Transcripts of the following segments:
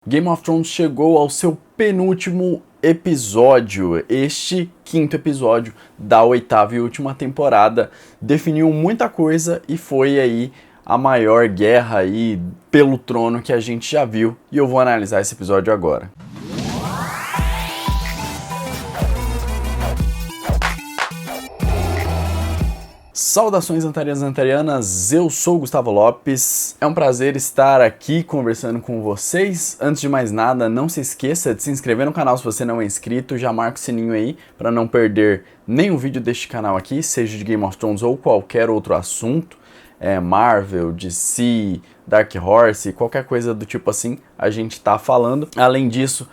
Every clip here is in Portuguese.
Game of Thrones chegou ao seu penúltimo episódio. Este quinto episódio da oitava e última temporada definiu muita coisa e foi aí a maior guerra aí pelo trono que a gente já viu. E eu vou analisar esse episódio agora. Saudações antarianas e antarianas, eu sou o Gustavo Lopes, é um prazer estar aqui conversando com vocês. Antes de mais nada, não se esqueça de se inscrever no canal se você não é inscrito, já marca o sininho aí para não perder nenhum vídeo deste canal aqui, seja de Game of Thrones ou qualquer outro assunto, Marvel, DC, Dark Horse, qualquer coisa do tipo assim, a gente tá falando. Além disso,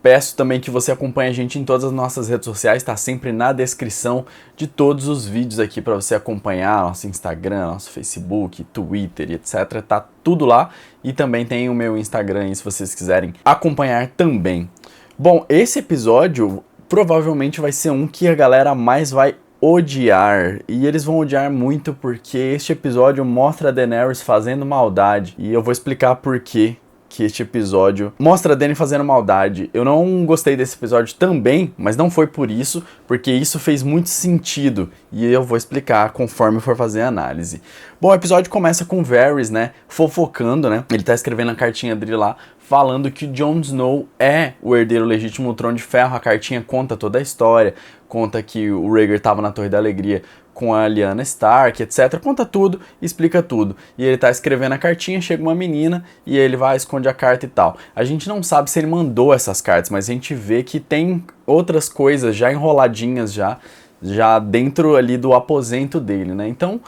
peço também que você acompanhe a gente em todas as nossas redes sociais, está sempre na descrição de todos os vídeos aqui para você acompanhar, nosso Instagram, nosso Facebook, Twitter, etc. Tá tudo lá e também tem o meu Instagram aí se vocês quiserem acompanhar também. Bom, esse episódio provavelmente vai ser um que a galera mais vai odiar, e eles vão odiar muito porque este episódio mostra a Daenerys fazendo maldade, e eu vou explicar por quê que este episódio mostra a Dany fazendo maldade. Eu não gostei desse episódio também, mas não foi por isso, porque isso fez muito sentido, e eu vou explicar conforme for fazer a análise. Bom, o episódio começa com o Varys, fofocando, Ele tá escrevendo a cartinha dele lá, falando que Jon Snow é o herdeiro legítimo do Trono de Ferro. A cartinha conta toda a história, conta que o Rhaegar tava na Torre da Alegria com a Lyanna Stark, etc. Conta tudo, explica tudo. E ele tá escrevendo a cartinha, chega uma menina e ele vai, esconde a carta e tal. A gente não sabe se ele mandou essas cartas, mas a gente vê que tem outras coisas já enroladinhas já dentro ali do aposento dele, Então,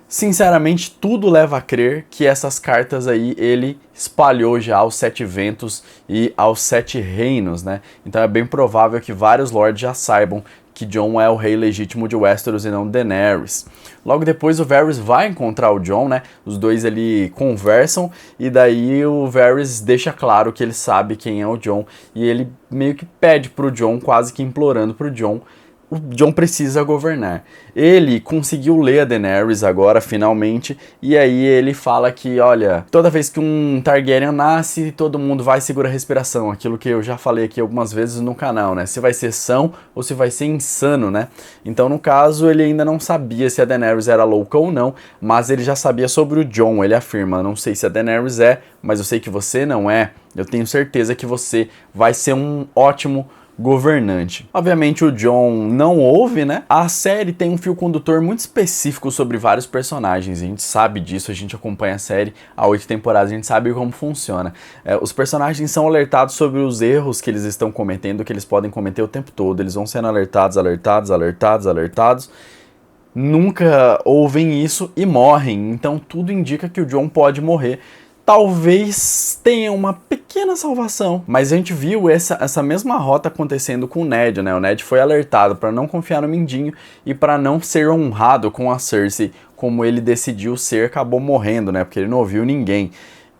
sinceramente, tudo leva a crer que essas cartas aí ele espalhou já aos 7 ventos e aos 7 reinos, Então é bem provável que vários lords já saibam que Jon é o rei legítimo de Westeros e não Daenerys. Logo depois o Varys vai encontrar o Jon, Os dois ali conversam e daí o Varys deixa claro que ele sabe quem é o Jon e ele meio que pede pro Jon, quase que implorando pro Jon. O Jon precisa governar. Ele conseguiu ler a Daenerys agora, finalmente, e aí ele fala que, olha, toda vez que um Targaryen nasce, todo mundo vai segurar a respiração. Aquilo que eu já falei aqui algumas vezes no canal, Se vai ser são ou se vai ser insano, Então, no caso, ele ainda não sabia se a Daenerys era louca ou não, mas ele já sabia sobre o Jon. Ele afirma, não sei se a Daenerys é, mas eu sei que você não é. Eu tenho certeza que você vai ser um ótimo governante. Obviamente o Jon não ouve, A série tem um fio condutor muito específico sobre vários personagens, a gente sabe disso, a gente acompanha a série há 8 temporadas, a gente sabe como funciona. Os personagens são alertados sobre os erros que eles estão cometendo, que eles podem cometer o tempo todo, eles vão sendo alertados, nunca ouvem isso e morrem, então tudo indica que o Jon pode morrer. Talvez tenha uma pequena salvação, mas a gente viu essa mesma rota acontecendo com o Ned, O Ned foi alertado para não confiar no Mindinho e para não ser honrado com a Cersei, como ele decidiu ser, acabou morrendo, Porque ele não ouviu ninguém.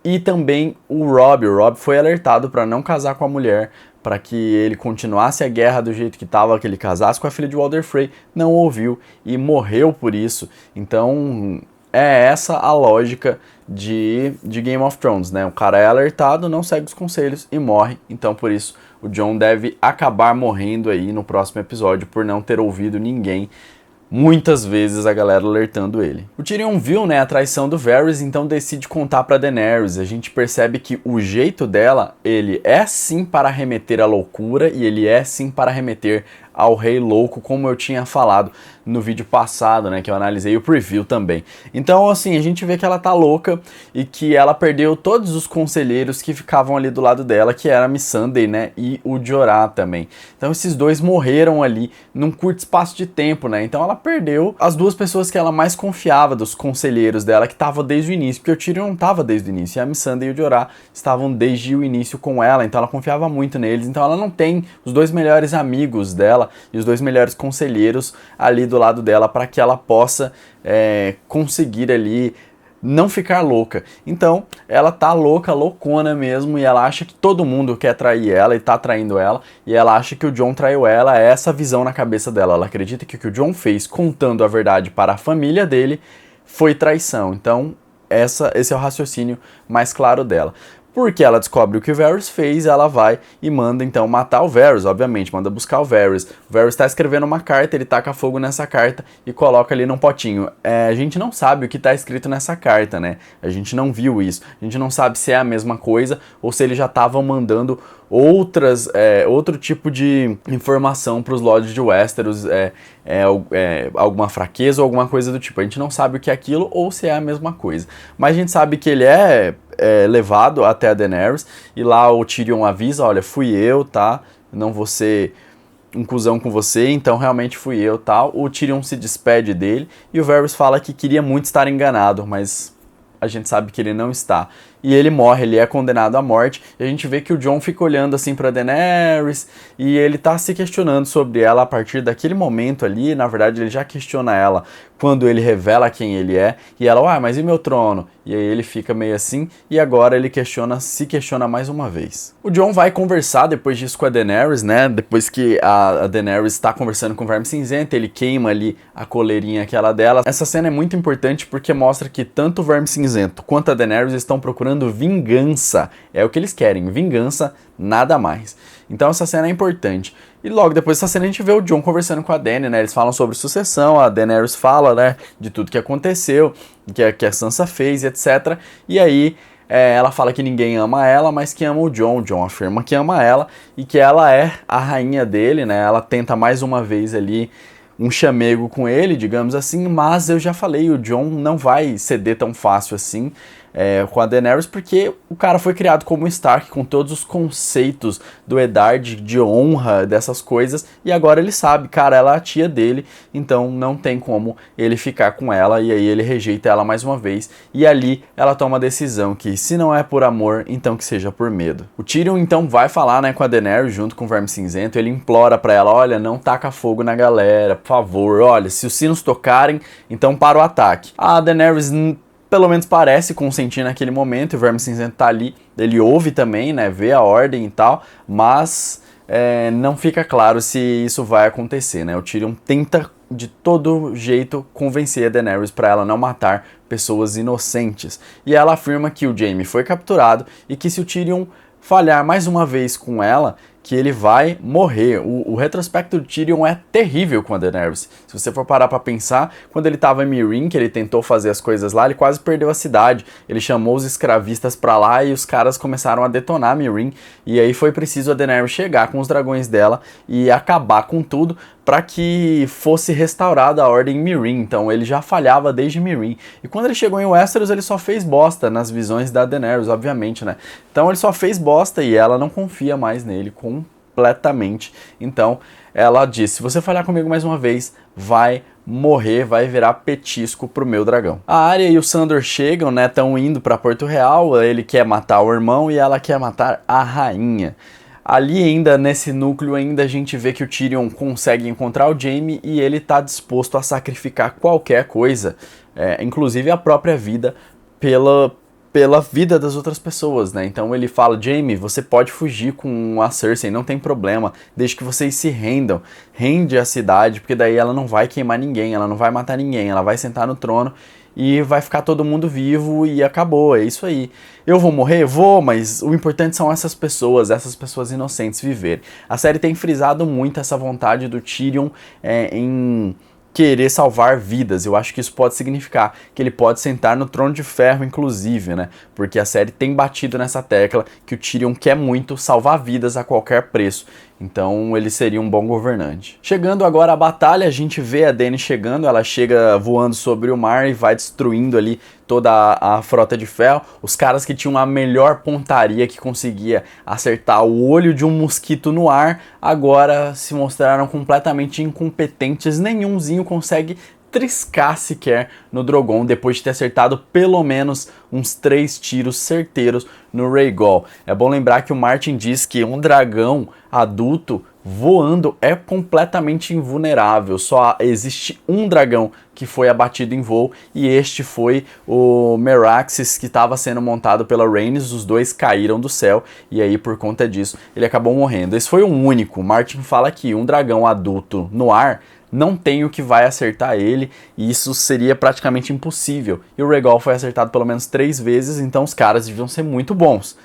E também o Robb foi alertado para não casar com a mulher, para que ele continuasse a guerra do jeito que estava, que ele casasse com a filha de Walder Frey, não ouviu e morreu por isso. Então é essa a lógica de Game of Thrones, O cara é alertado, não segue os conselhos e morre. Então por isso o Jon deve acabar morrendo aí no próximo episódio por não ter ouvido ninguém. Muitas vezes a galera alertando ele. O Tyrion viu, a traição do Varys, então decide contar pra Daenerys. A gente percebe que o jeito dela, ele é sim para remeter à loucura e ele é sim para remeter ao Rei Louco, como eu tinha falado no vídeo passado, que eu analisei o preview também. Então, assim, a gente vê que ela tá louca e que ela perdeu todos os conselheiros que ficavam ali do lado dela, que era a Missandei, e o Jorah também. Então, esses dois morreram ali num curto espaço de tempo, Então, ela perdeu as duas pessoas que ela mais confiava dos conselheiros dela, que estavam desde o início, porque o Tyrion não estava desde o início, e a Missandei e o Jorah estavam desde o início com ela, então ela confiava muito neles, então ela não tem os dois melhores amigos dela e os dois melhores conselheiros ali do lado dela para que ela possa conseguir ali não ficar louca. Então ela tá loucona mesmo, e ela acha que todo mundo quer trair ela e tá traindo ela, e ela acha que o Jon traiu ela. É essa visão na cabeça dela. Ela acredita que o que o Jon fez contando a verdade para a família dele foi traição. Então esse é o raciocínio mais claro dela. Porque ela descobre o que o Varys fez, ela vai e manda então matar o Varys, obviamente, manda buscar o Varys. O Varys está escrevendo uma carta, ele taca fogo nessa carta e coloca ali num potinho. A gente não sabe o que está escrito nessa carta, né? A gente não viu isso. A gente não sabe se é a mesma coisa ou se eles já estavam mandando outro tipo de informação para os Lords de Westeros, alguma fraqueza ou alguma coisa do tipo. A gente não sabe o que é aquilo ou se é a mesma coisa. Mas a gente sabe que ele é levado até a Daenerys e lá o Tyrion avisa, olha, fui eu, tá? Não vou ser um cuzão com você, então realmente fui eu, tal. O Tyrion se despede dele e o Varys fala que queria muito estar enganado, mas a gente sabe que ele não está. E ele morre, ele é condenado à morte. E a gente vê que o Jon fica olhando assim pra Daenerys e ele tá se questionando sobre ela a partir daquele momento ali. Na verdade, ele já questiona ela quando ele revela quem ele é. E ela, mas e meu trono? E aí ele fica meio assim e agora ele se questiona mais uma vez. O Jon vai conversar depois disso com a Daenerys, né? Depois que a Daenerys está conversando com o Verme Cinzento, ele queima ali a coleirinha aquela dela. Essa cena é muito importante porque mostra que tanto o Verme Cinzento quanto a Daenerys estão procurando vingança. É o que eles querem, vingança, nada mais. Então essa cena é importante. E logo depois dessa cena a gente vê o Jon conversando com a Dany, né? Eles falam sobre sucessão, a Daenerys fala, né, de tudo que aconteceu, que a Sansa fez, etc. E aí ela fala que ninguém ama ela, mas que ama o Jon. O Jon afirma que ama ela e que ela é a rainha dele, né? Ela tenta mais uma vez ali um chamego com ele, digamos assim, mas eu já falei, o Jon não vai ceder tão fácil assim com a Daenerys, porque o cara foi criado como Stark, com todos os conceitos do Eddard, de honra, dessas coisas, e agora ele sabe, cara, ela é a tia dele, então não tem como ele ficar com ela, e aí ele rejeita ela mais uma vez, e ali ela toma a decisão que, se não é por amor, então que seja por medo. O Tyrion, então, vai falar, né, com a Daenerys, junto com o Verme Cinzento, ele implora pra ela, olha, não taca fogo na galera, por favor, olha, se os sinos tocarem, então para o ataque. A Daenerys pelo menos parece consentir naquele momento, o Verme Cinzento tá ali, ele ouve também, né, vê a ordem e tal, mas não fica claro se isso vai acontecer, né, o Tyrion tenta de todo jeito convencer a Daenerys para ela não matar pessoas inocentes, e ela afirma que o Jaime foi capturado e que se o Tyrion falhar mais uma vez com ela, que ele vai morrer. O retrospecto do Tyrion é terrível com a Daenerys. Se você for parar pra pensar, quando ele tava em Meereen, que ele tentou fazer as coisas lá, ele quase perdeu a cidade. Ele chamou os escravistas pra lá e os caras começaram a detonar Meereen. E aí foi preciso a Daenerys chegar com os dragões dela e acabar com tudo para que fosse restaurada a ordem em Meereen. Então ele já falhava desde Meereen. E quando ele chegou em Westeros, ele só fez bosta nas visões da Daenerys, obviamente, né? Então ele só fez bosta e ela não confia mais nele completamente. Então ela disse, se você falhar comigo mais uma vez, vai morrer, vai virar petisco pro meu dragão. A Arya e o Sandor chegam, né? Estão indo para Porto Real. Ele quer matar o irmão e ela quer matar a rainha. Ali ainda, nesse núcleo, ainda a gente vê que o Tyrion consegue encontrar o Jaime e ele tá disposto a sacrificar qualquer coisa, inclusive a própria vida, pela vida das outras pessoas, né? Então ele fala, Jaime, você pode fugir com a Cersei, não tem problema, desde que vocês se rendam. Rende a cidade, porque daí ela não vai queimar ninguém, ela não vai matar ninguém, ela vai sentar no trono e vai ficar todo mundo vivo e acabou, é isso aí. Eu vou morrer? Vou, mas o importante são essas pessoas inocentes viverem. A série tem frisado muito essa vontade do Tyrion em querer salvar vidas. Eu acho que isso pode significar que ele pode sentar no trono de ferro, inclusive, né? Porque a série tem batido nessa tecla que o Tyrion quer muito salvar vidas a qualquer preço. Então ele seria um bom governante. Chegando agora à batalha, a gente vê a Dany chegando, ela chega voando sobre o mar e vai destruindo ali toda a frota de ferro. Os caras que tinham a melhor pontaria, que conseguia acertar o olho de um mosquito no ar, agora se mostraram completamente incompetentes, nenhumzinho consegue triscar sequer no Drogon, depois de ter acertado pelo menos uns 3 tiros certeiros no Rhaegal. É bom lembrar que o Martin diz que um dragão adulto voando é completamente invulnerável. Só existe um dragão que foi abatido em voo e este foi o Meraxes, que estava sendo montado pela Rhaenys. Os dois caíram do céu e aí por conta disso ele acabou morrendo. Esse foi o único. Martin fala que um dragão adulto no ar não tem o que vai acertar ele, e isso seria praticamente impossível. E o Rhaegal foi acertado pelo menos 3 vezes, então os caras deviam ser muito bons.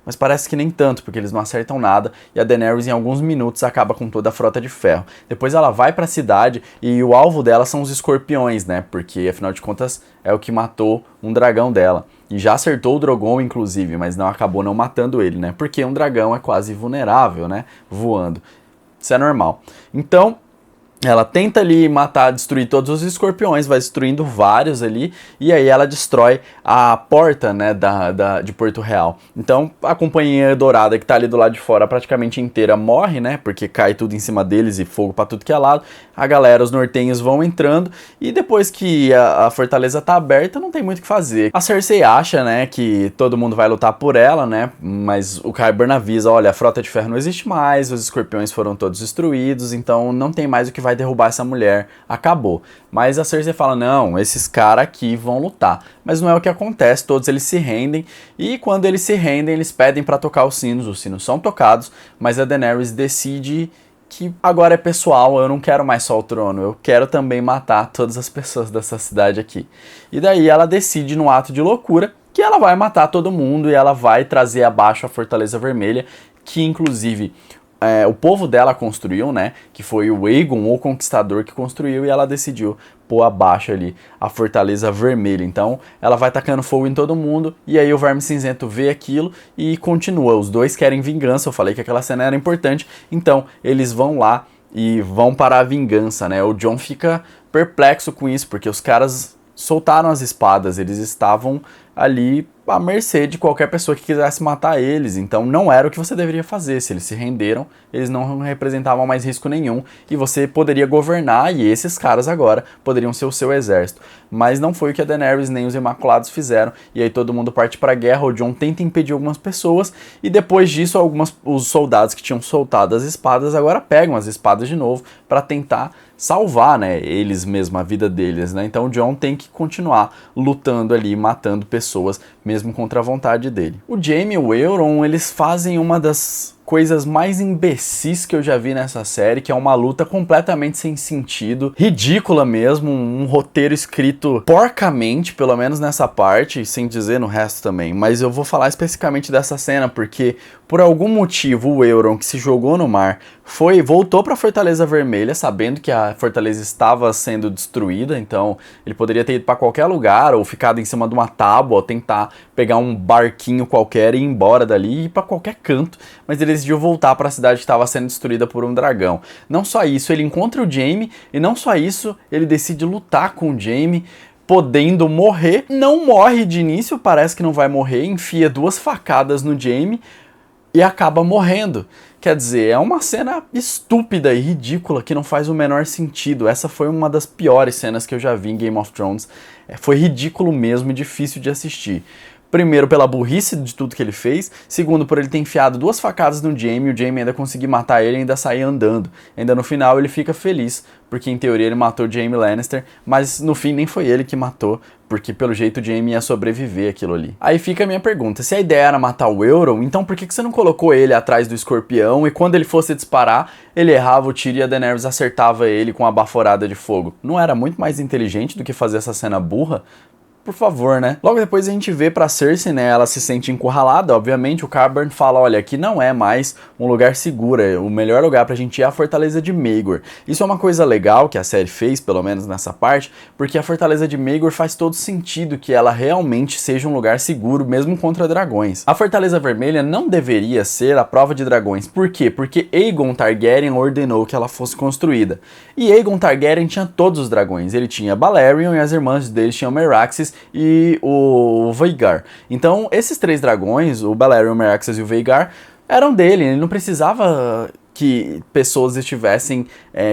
mas parece que nem tanto, porque eles não acertam nada e a Daenerys em alguns minutos acaba com toda a frota de ferro. Depois ela vai pra cidade e o alvo dela são os escorpiões, né? Porque afinal de contas é o que matou um dragão dela. E já acertou o Drogon, inclusive, mas acabou não matando ele, né? Porque um dragão é quase vulnerável, né? Voando. Isso é normal. Então, ela tenta ali matar, destruir todos os escorpiões, vai destruindo vários ali, e aí ela destrói a porta, né, de Porto Real. Então, a Companhia Dourada, que tá ali do lado de fora, praticamente inteira morre, né, porque cai tudo em cima deles e fogo pra tudo que é lado. A galera, os nortenhos vão entrando, e depois que a fortaleza tá aberta, não tem muito o que fazer. A Cersei acha, né, que todo mundo vai lutar por ela, né, mas o Qyburn avisa, olha, a frota de ferro não existe mais, os escorpiões foram todos destruídos, então não tem mais o que vai derrubar essa mulher, acabou. Mas a Cersei fala, não, esses caras aqui vão lutar. Mas não é o que acontece, todos eles se rendem, e quando eles se rendem, eles pedem pra tocar os sinos são tocados, mas a Daenerys decide que agora é pessoal, eu não quero mais só o trono, eu quero também matar todas as pessoas dessa cidade aqui. E daí ela decide, num ato de loucura, que ela vai matar todo mundo e ela vai trazer abaixo a Fortaleza Vermelha, que inclusive o povo dela construiu, né, que foi o Aegon, o Conquistador, que construiu, e ela decidiu pôr abaixo ali a Fortaleza Vermelha. Então ela vai tacando fogo em todo mundo, e aí o Verme Cinzento vê aquilo e continua. Os dois querem vingança, eu falei que aquela cena era importante, então eles vão lá e vão para a vingança, né. O Jon fica perplexo com isso, porque os caras soltaram as espadas, eles estavam ali à mercê de qualquer pessoa que quisesse matar eles, então não era o que você deveria fazer. Se eles se renderam, eles não representavam mais risco nenhum e você poderia governar, e esses caras agora poderiam ser o seu exército. Mas não foi o que a Daenerys nem os Imaculados fizeram, e aí todo mundo parte pra guerra. O Jon tenta impedir algumas pessoas, e depois disso os soldados que tinham soltado as espadas agora pegam as espadas de novo para tentar salvar, né, eles mesmos, a vida deles, né. Então o Jon tem que continuar lutando ali, matando pessoas, mesmo contra a vontade dele. O Jaime e o Euron, eles fazem uma das coisas mais imbecis que eu já vi nessa série, que é uma luta completamente sem sentido, ridícula mesmo, um roteiro escrito porcamente, pelo menos nessa parte, sem dizer no resto também. Mas eu vou falar especificamente dessa cena, porque por algum motivo o Euron, que se jogou no mar, voltou para a Fortaleza Vermelha, sabendo que a fortaleza estava sendo destruída, então ele poderia ter ido para qualquer lugar, ou ficado em cima de uma tábua, ou tentar pegar um barquinho qualquer e ir embora dali, e ir para qualquer canto, mas ele decidiu voltar para a cidade que estava sendo destruída por um dragão. Não só isso, ele encontra o Jaime, e não só isso, ele decide lutar com o Jaime, podendo morrer. Não morre de início, parece que não vai morrer, enfia 2 facadas no Jaime e acaba morrendo. Quer dizer, é uma cena estúpida e ridícula que não faz o menor sentido. Essa foi uma das piores cenas que eu já vi em Game of Thrones. Foi ridículo mesmo e difícil de assistir. Primeiro, pela burrice de tudo que ele fez. Segundo, por ele ter enfiado 2 facadas no Jaime e o Jaime ainda conseguir matar ele e ainda sair andando. Ainda no final ele fica feliz, porque em teoria ele matou o Jaime Lannister, mas no fim nem foi ele que matou, porque pelo jeito o Jaime ia sobreviver aquilo ali. Aí fica a minha pergunta, se a ideia era matar o Euron, então por que você não colocou ele atrás do escorpião e quando ele fosse disparar, ele errava o tiro e a Daenerys acertava ele com a baforada de fogo? Não era muito mais inteligente do que fazer essa cena burra? Por favor, né? Logo depois a gente vê pra Cersei, né? Ela se sente encurralada, obviamente. O Qyburn fala, olha, aqui não é mais um lugar seguro. O melhor lugar pra gente ir é a Fortaleza de Maegor. Isso é uma coisa legal que a série fez, pelo menos nessa parte, porque a Fortaleza de Maegor faz todo sentido que ela realmente seja um lugar seguro, mesmo contra dragões. A Fortaleza Vermelha não deveria ser a prova de dragões. Por quê? Porque Aegon Targaryen ordenou que ela fosse construída. E Aegon Targaryen tinha todos os dragões. Ele tinha Balerion e as irmãs dele tinham Meraxes e o Vhagar. Então, esses 3 dragões, o Balerion, o Meraxes e o Vhagar, eram dele. Ele não precisava que pessoas estivessem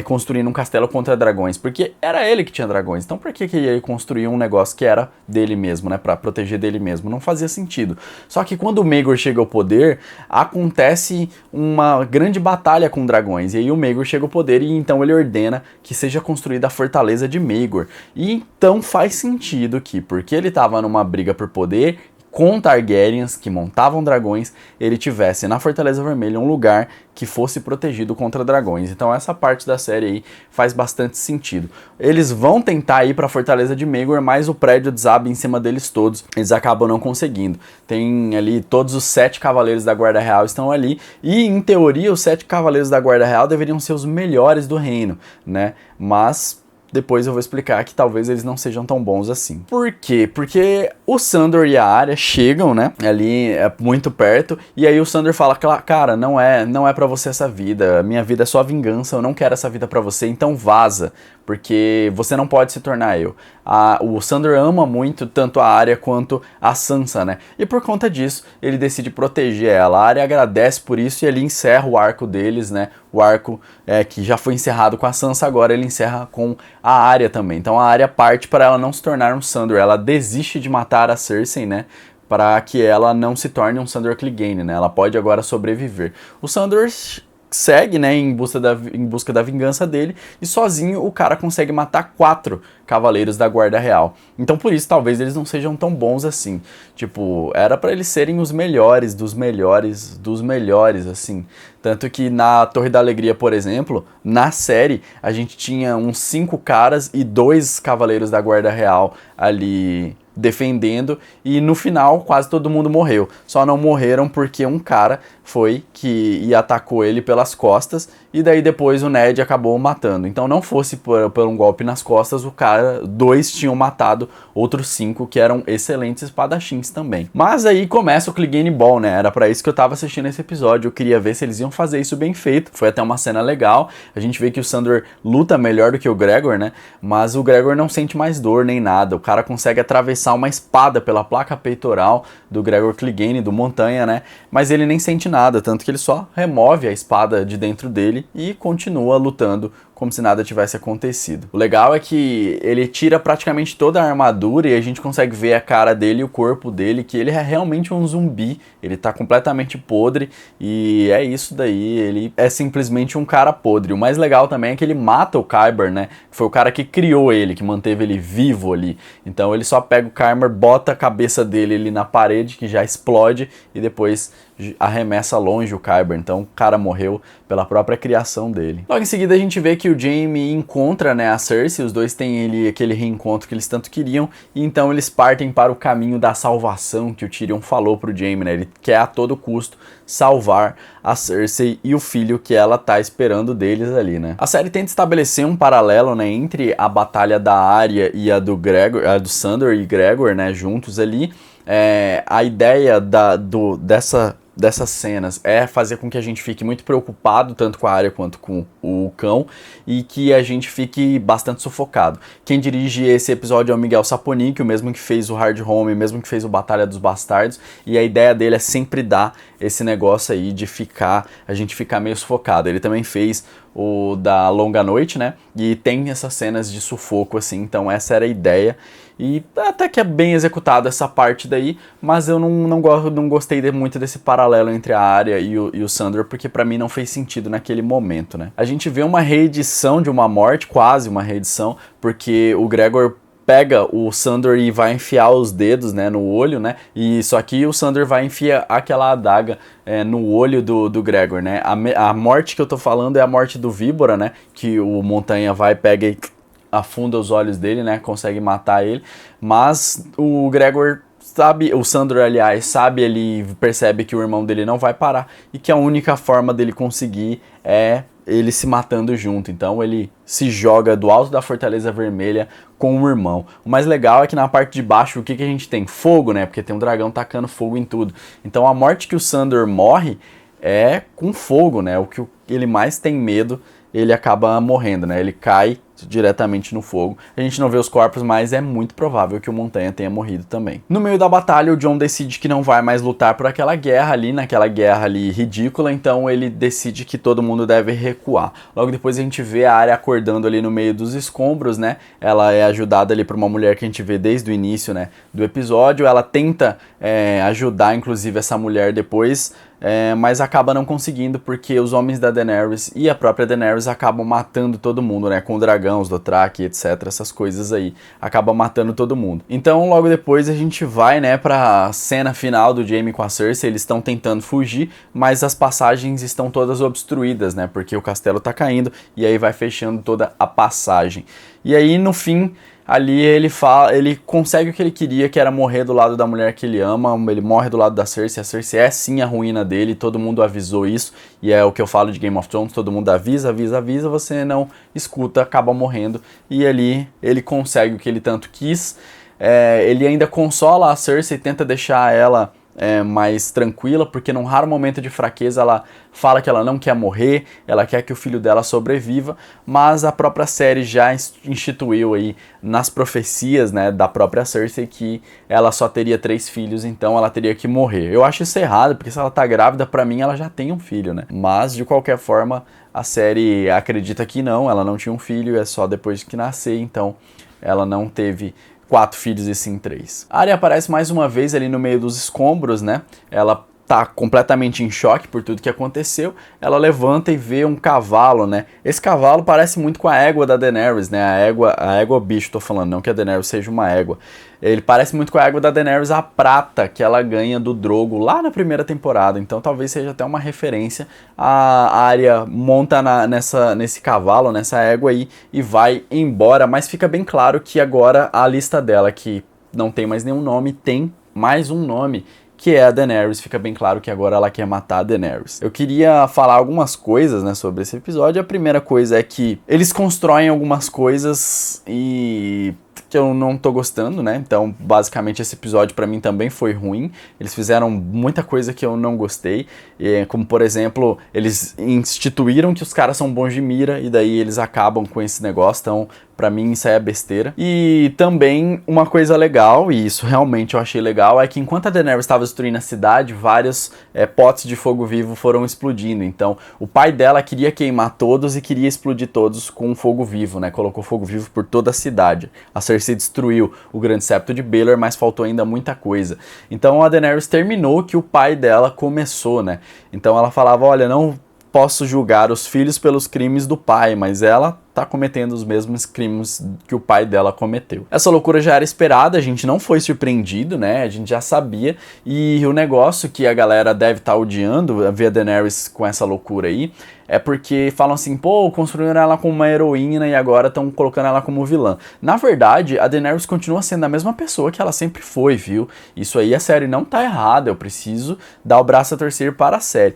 construindo um castelo contra dragões, porque era ele que tinha dragões. Então por que ele ia construir um negócio que era dele mesmo, né, pra proteger dele mesmo? Não fazia sentido. Só que quando o Maegor chega ao poder, acontece uma grande batalha com dragões, e aí o Maegor chega ao poder e então ele ordena que seja construída a Fortaleza de Maegor. E então faz sentido que, porque ele estava numa briga por poder, com Targaryens que montavam dragões, ele tivesse na Fortaleza Vermelha um lugar que fosse protegido contra dragões. Então essa parte da série aí faz bastante sentido. Eles vão tentar ir para a Fortaleza de Maegor, mas o prédio desaba em cima deles todos. Eles acabam não conseguindo. Tem ali todos os 7 cavaleiros da Guarda Real estão ali e em teoria os 7 cavaleiros da Guarda Real deveriam ser os melhores do reino, né? Mas depois eu vou explicar que talvez eles não sejam tão bons assim. Por quê? Porque o Sandor e a Arya chegam, né, ali muito perto, e aí o Sandor fala, cara, não é pra você essa vida, minha vida é só vingança, eu não quero essa vida pra você, então vaza, porque você não pode se tornar eu. O Sandor ama muito tanto a Arya quanto a Sansa, né, e por conta disso, ele decide proteger ela. A Arya agradece por isso e ele encerra o arco deles, né, o arco que já foi encerrado com a Sansa, agora ele encerra com a Arya também. Então a Arya parte para ela não se tornar um Sandor, ela desiste de matar a Cersei, né, para que ela não se torne um Sandor Clegane, né, ela pode agora sobreviver. O Sandor segue, né, em busca da vingança dele, e sozinho o cara consegue matar 4 cavaleiros da Guarda Real. Então por isso talvez eles não sejam tão bons assim. Tipo, era pra eles serem os melhores dos melhores dos melhores, assim. Tanto que na Torre da Alegria, por exemplo, na série, a gente tinha uns 5 caras e 2 cavaleiros da Guarda Real ali defendendo, e no final quase todo mundo morreu. Só não morreram porque um cara foi e atacou ele pelas costas, e daí depois o Ned acabou matando. Então não fosse por um golpe nas costas, 2 tinham matado outros 5 que eram excelentes espadachins também. Mas aí começa o Clegane Ball, né? Era pra isso que eu tava assistindo esse episódio, eu queria ver se eles iam fazer isso bem feito. Foi até uma cena legal, a gente vê que o Sandor luta melhor do que o Gregor, né? Mas o Gregor não sente mais dor nem nada, o cara consegue atravessar uma espada pela placa peitoral do Gregor Clegane, do Montanha, né? Mas ele nem sente nada, tanto que ele só remove a espada de dentro dele e continua lutando como se nada tivesse acontecido. O legal é que ele tira praticamente toda a armadura e a gente consegue ver a cara dele e o corpo dele, que ele é realmente um zumbi, ele tá completamente podre, e é isso daí, ele é simplesmente um cara podre. O mais legal também é que ele mata o Qyburn, né, que foi o cara que criou ele, que manteve ele vivo ali. Então ele só pega o Qyburn, bota a cabeça dele ali na parede, que já explode, e depois arremessa longe o Qyburn. Então o cara morreu pela própria criação dele. Logo em seguida a gente vê que o Jaime encontra, né, a Cersei, os dois têm aquele reencontro que eles tanto queriam, e então eles partem para o caminho da salvação que o Tyrion falou pro Jaime, né, ele quer a todo custo salvar a Cersei e o filho que ela tá esperando deles ali, né. A série tenta estabelecer um paralelo, né, entre a batalha da Arya e a do Gregor, a do Sandor e Gregor, né, juntos ali. A ideia dessas cenas é fazer com que a gente fique muito preocupado, tanto com a Arya quanto com o cão, e que a gente fique bastante sufocado. Quem dirige esse episódio é o Miguel Saponik, o mesmo que fez o Hard Home, o mesmo que fez o Batalha dos Bastardos, e a ideia dele é sempre dar esse negócio aí de a gente ficar meio sufocado. Ele também fez o da Longa Noite, né, e tem essas cenas de sufoco assim, então essa era a ideia. E até que é bem executada essa parte daí, mas eu não gostei muito desse paralelo entre a Arya e o Sandor, porque pra mim não fez sentido naquele momento, né. A gente vê uma reedição de uma morte, quase uma reedição, porque o Gregor pega o Sandor e vai enfiar os dedos, né, no olho, né, e só que o Sandor vai enfiar aquela adaga no olho do Gregor, né. A morte que eu tô falando é a morte do Víbora, né, que o Montanha pega e afunda os olhos dele, né, consegue matar ele, mas o Gregor sabe, o Sandor, aliás, ele percebe que o irmão dele não vai parar e que a única forma dele conseguir é ele se matando junto. Então ele se joga do alto da Fortaleza Vermelha com o irmão. O mais legal é que na parte de baixo, o que a gente tem? Fogo, né, porque tem um dragão tacando fogo em tudo. Então a morte que o Sandor morre é com fogo, né, o que ele mais tem medo, ele acaba morrendo, né, ele cai diretamente no fogo. A gente não vê os corpos, mas é muito provável que o Montanha tenha morrido também. No meio da batalha, o Jon decide que não vai mais lutar por aquela guerra ali ridícula, então ele decide que todo mundo deve recuar. Logo depois a gente vê a Arya acordando ali no meio dos escombros, né? Ela é ajudada ali por uma mulher que a gente vê desde o início, né, do episódio. Ela tenta ajudar, inclusive, essa mulher depois mas acaba não conseguindo porque os homens da Daenerys e a própria Daenerys acabam matando todo mundo, né, com o dragão, os Dothraki, etc, essas coisas aí, acabam matando todo mundo. Então logo depois a gente vai, né, pra cena final do Jaime com a Cersei. Eles estão tentando fugir, mas as passagens estão todas obstruídas, né, porque o castelo tá caindo e aí vai fechando toda a passagem. E aí no fim ali ele consegue o que ele queria, que era morrer do lado da mulher que ele ama. Ele morre do lado da Cersei. A Cersei é sim a ruína dele, todo mundo avisou isso, e é o que eu falo de Game of Thrones, todo mundo avisa, você não escuta, acaba morrendo, e ali ele consegue o que ele tanto quis. Ele ainda consola a Cersei, tenta deixar ela mais tranquila, porque num raro momento de fraqueza ela fala que ela não quer morrer, ela quer que o filho dela sobreviva, mas a própria série já instituiu aí nas profecias, né, da própria Cersei que ela só teria 3 filhos, então ela teria que morrer. Eu acho isso errado, porque se ela tá grávida, pra mim ela já tem um filho, né, mas de qualquer forma a série acredita que não, ela não tinha um filho, é só depois que nascer, então ela não teve 4 filhos e sim 3. A Arya aparece mais uma vez ali no meio dos escombros, né? Ela tá completamente em choque por tudo que aconteceu. Ela levanta e vê um cavalo, né? Esse cavalo parece muito com a égua da Daenerys, né? A égua bicho, tô falando, não que a Daenerys seja uma égua. Ele parece muito com a égua da Daenerys, a prata que ela ganha do Drogo lá na primeira temporada. Então talvez seja até uma referência. A Arya monta nesse cavalo, nessa égua aí, e vai embora. Mas fica bem claro que agora a lista dela, que não tem mais nenhum nome, tem mais um nome, que é a Daenerys. Fica bem claro que agora ela quer matar a Daenerys. Eu queria falar algumas coisas, né, sobre esse episódio. A primeira coisa é que eles constroem algumas coisas que eu não tô gostando, né? Então, basicamente, esse episódio pra mim também foi ruim. Eles fizeram muita coisa que eu não gostei, como, por exemplo, eles instituíram que os caras são bons de mira e daí eles acabam com esse negócio, então pra mim isso aí é besteira. E também uma coisa legal, e isso realmente eu achei legal, é que enquanto a Daenerys estava destruindo a cidade, vários potes de fogo vivo foram explodindo. Então o pai dela queria queimar todos e queria explodir todos com fogo vivo, né? Colocou fogo vivo por toda a cidade. A Cersei destruiu o grande septo de Baelor, mas faltou ainda muita coisa. Então a Daenerys terminou o que o pai dela começou, né? Então ela falava, olha, não posso julgar os filhos pelos crimes do pai, mas ela tá cometendo os mesmos crimes que o pai dela cometeu. Essa loucura já era esperada, a gente não foi surpreendido, né? A gente já sabia, e o negócio que a galera deve estar odiando, ver a Daenerys com essa loucura aí, é porque falam assim, pô, construíram ela como uma heroína e agora estão colocando ela como vilã. Na verdade, a Daenerys continua sendo a mesma pessoa que ela sempre foi, viu? Isso aí a série não tá errada, eu preciso dar o braço a torcer para a série.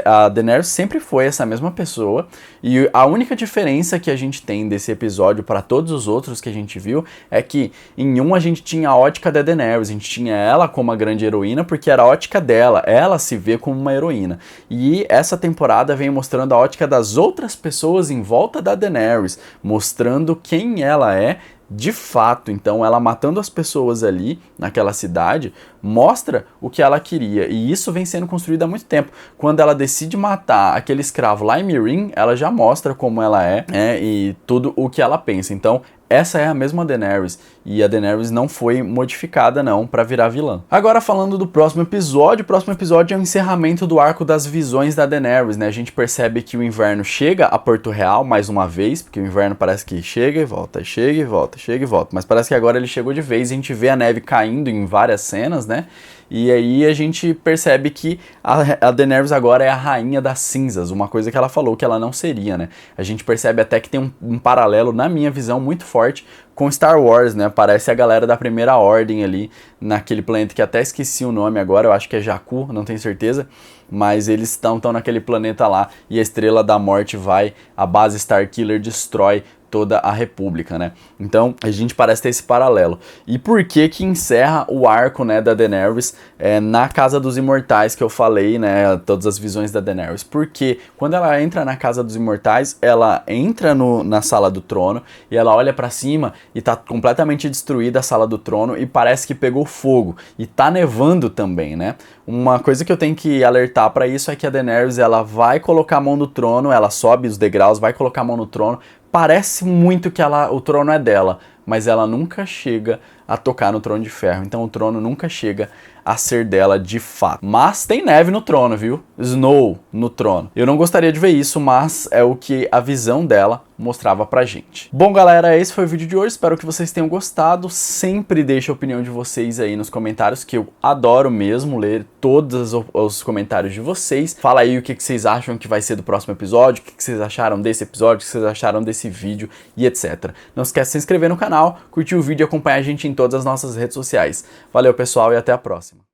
A Daenerys sempre foi essa mesma pessoa, e a única diferença que a gente tem desse episódio para todos os outros que a gente viu é que em um a gente tinha a ótica da Daenerys, a gente tinha ela como a grande heroína porque era a ótica dela, ela se vê como uma heroína. E essa temporada vem mostrando a ótica das outras pessoas em volta da Daenerys, mostrando quem ela é de fato. Então ela matando as pessoas ali naquela cidade mostra o que ela queria, e isso vem sendo construído há muito tempo. Quando ela decide matar aquele escravo lá em Meereen, ela já mostra como ela é, e tudo o que ela pensa. Então essa é a mesma Daenerys, e a Daenerys não foi modificada não para virar vilã. Agora falando do próximo episódio, o próximo episódio é o encerramento do arco das visões da Daenerys, né? A gente percebe que o inverno chega a Porto Real mais uma vez, porque o inverno parece que chega e volta, chega e volta, chega e volta, mas parece que agora ele chegou de vez, e a gente vê a neve caindo em várias cenas, né? E aí a gente percebe que a Daenerys agora é a rainha das cinzas, uma coisa que ela falou que ela não seria, né? A gente percebe até que tem um paralelo, na minha visão, muito forte com Star Wars, né? Parece a galera da Primeira Ordem ali, naquele planeta que até esqueci o nome agora, eu acho que é Jakku, não tenho certeza, mas eles estão naquele planeta lá, e a Estrela da Morte vai, a base Starkiller destrói toda a República, né? Então a gente parece ter esse paralelo. E por que que encerra o arco, né, da Daenerys na Casa dos Imortais, que eu falei, né, todas as visões da Daenerys? Porque quando ela entra na Casa dos Imortais, ela entra na Sala do Trono, e ela olha pra cima e tá completamente destruída a Sala do Trono, e parece que pegou fogo, e tá nevando também, né? Uma coisa que eu tenho que alertar pra isso é que a Daenerys, ela vai colocar a mão no trono, ela sobe os degraus, vai colocar a mão no trono, parece muito que o trono é dela, mas ela nunca chega a tocar no trono de ferro, então o trono nunca chega a ser dela de fato. Mas tem neve no trono, viu? Snow no trono. Eu não gostaria de ver isso, mas é o que a visão dela mostrava pra gente. Bom, galera, esse foi o vídeo de hoje. Espero que vocês tenham gostado. Sempre deixe a opinião de vocês aí nos comentários, que eu adoro mesmo ler todos os comentários de vocês. Fala aí o que vocês acham que vai ser do próximo episódio, o que vocês acharam desse episódio, o que vocês acharam desse vídeo e etc. Não esquece de se inscrever no canal, curtir o vídeo e acompanhar a gente em todas as nossas redes sociais. Valeu, pessoal, e até a próxima.